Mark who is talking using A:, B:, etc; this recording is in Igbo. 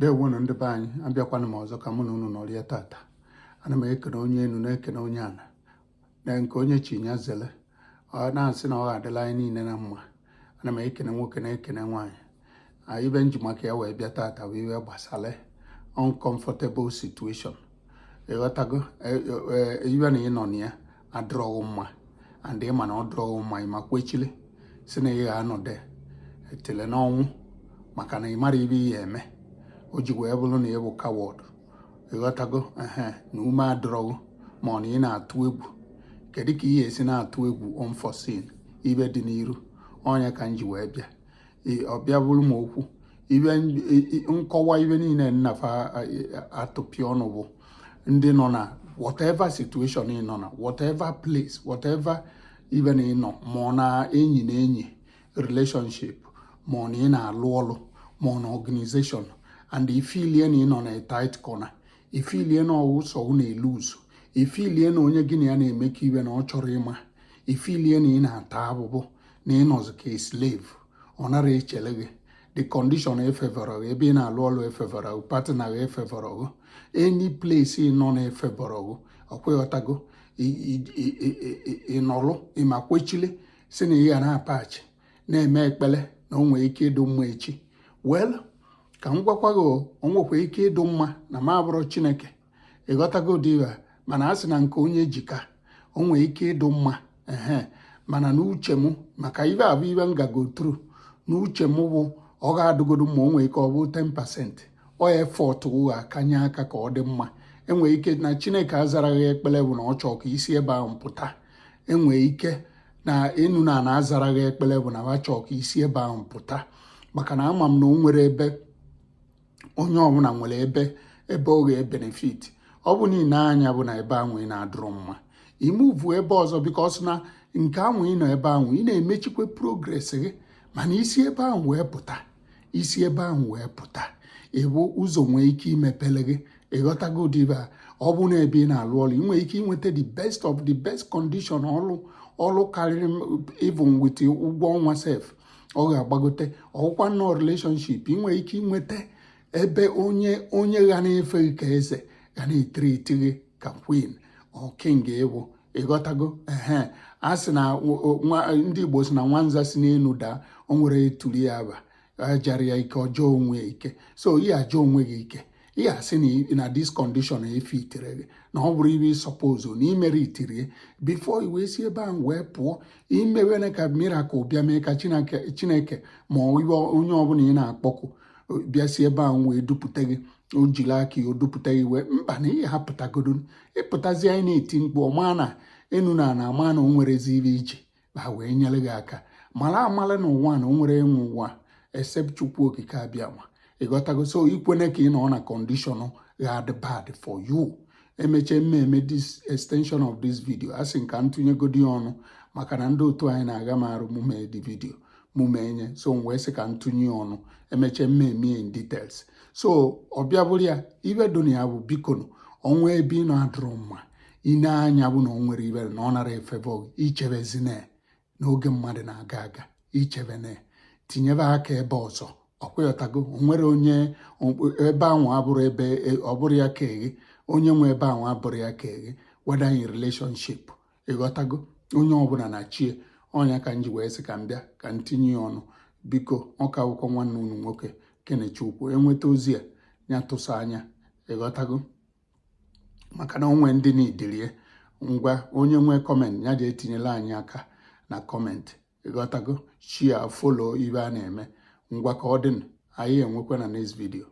A: Ndewono ndị be anyị abịakwana m ọzọ ka mụ na unu nọrịa tata. Ana m ekene onye enu na-ekene onye ana na nke onye chinya zele ọ na-asị na ọ ga-adịla anyị niile na mma. Ana m ekene nwoke na-ekene nwaanyị. Ibe nji maka ya wee bịa tata bụ iwe gbasara uncomfortable situation. Ịghọtago iwe na ịnọ na ya adịrọghị mma and ịma na ọ dịrọghị mma ịma kwechile si na ị ga-anọde etele n'ọnwụ maka na ị mara ibe ihe eme. O ji wee bụrụ na ịbụ coward. Ịghọtago na ume adịrọghị ma ọ na ị na-atụ egwu. Kedu ka ihe esi na-atụ egwu unforeseen ibe dị n'iru? Onye ka m ji wee bịa ọbịa bụrụ m okwu ibe nkọwa ibe niile nnafa atụpị ọnụ bụ ndị nọ na whatever situation ị nọ na whatever place whatever ibe na ị nọ ma ọ na enyi na enyi relationship ma ọ na ị na-alụ ọlụ ma ọ na organization and ifilie na ị nọ na a tight corner, ifilie na ọwụsọ na-elu ụzọ, ifilie na onye gị na ya na-eme ka iwe na ọ chọrọ ịma, ifilie na ị na-ata abụbụ na ị nọzi ka slave ọ nara echele gị the condition efevọrọ ebe ị na-alụ ọlụ efevọrọ partner gị efevọrọ any place ị nọ na efevọrọ ọkweghọtago ịnọlụ ịma kwechile si na ị ga na-apachi na-eme ekpele na o nwere ike ịdụ mma echi. Well, ka m gwakwa gị o nwekwa ike ịdụ mma na ma abụrụ Chineke. Ịghọtago diva mana a sị na nke onye jika o nwere ike ịdụ mma mana n'uche m maka ibe abụ ibe m gago tru n'uche m bụ ọ ga-adụgodo mma o nwere ike ọ bụ 10% ọ effort ụgha akanye aka ka ọ dị mma. Enwere ike na Chineke azaraghị ekpere bụ na ọ chọọ ka isi ebe ahụ pụta. Enwere ike na enu na azaraghị ekpere bụ na ha chọọ ka isi ebe ahụ pụta maka na ama m na o nwere ebe onye ọbụla nwere ebe ọ ga-ebenefit. Ọ bụ niile anya bụ na ebe ahụ ị na-adụrụ mma imuvu ebe ọzọ bikos na nke ahụ ị nọ ebe ahụ ị na-emechikwa progress gị mana isi ebe ahụ wee pụta isi ebe ahụ wee pụta ịbụ ụzọ nwee ike imepele gị. Ịghọtago diva ọ bụ na ebe ị na-alụ ọrụ ị nwere ike inweta the best of the best condition ọlụ karịrị even with ụgwọ ọnwa sef ọ ga-agbagote ọkwa nnọọ relationship ị nwere ike inweta ebe onye ga na-efe gị ka eze ga na-etiriti gị ka queen or king ịbụ. Ịghọtago a sị na ndị Igbo si na nwanza si n'elu daa o nwere etuli ya aba ajara ya ike ọjọọ onwe ya ike so ihe ajọ onwe gị ike ihe asị na this condition efe itere gị na ọ bụrụ ibe suppose na imere itirie before i wee si ebe ahụ wee pụọ imewene ka miracle bịa mee ka Chineke ma onye ọbụla ị na-akpọkụ bịa si ebe ahụ wee dupụta gị o jiri aka o dupụta gị wee mkpa na ihe hapụtagodo ịpụtazi anyị na-eti mkpu ọma na enu na ama na o nwerezi ibe ije ba wee nyere gị aka mara amala na ụwa na o nwere enwe ụwa except Chukwu okike abịa ma. Ịghọtago so ikwene ka ị nọ na condition ga-adị bad for you. Emeche mmemme this extension of this video a sị nka ntụnyegodi ọnụ maka na ndị otu anyị na-aga m arụ mume dị vidio mume enye so wee sị ka ntụnye ọnụ emeche mmemme in details. So ọbịa bụrụ ya ibe dona ya bụ bikono ọnwa ebe ị nọ adụrụ mma ị na-anya bụ na o nwere ibe na ọ nara efebe ichebezine n'oge mmadụ na-aga aga ichebene tinyebe aka ebe ọzọ ọkweghọtago onwere onye ebe ahụ abụrụ ebe ọ bụrụ ya ka eghe onye nwe ebe ahụ abụrụ ya ka eghe weda in relationship. Ịghọtago onye ọbụla na chie ọnya ka m ji wee sị ka m bịa ka m tinye ọnụ biko ọka akwụkwọ nwanne unu nwoke Kenechi Ukwu enweta ozi ya tụsa anya. Ịghọtago maka na onwe ndị na-idirie ngwa onye nwe kọment ya ji etinyela anyị aka na kọment. Ịghọtago shia folo ibe a na-eme ngwa ka ọ dị anyị enwekwa na next video.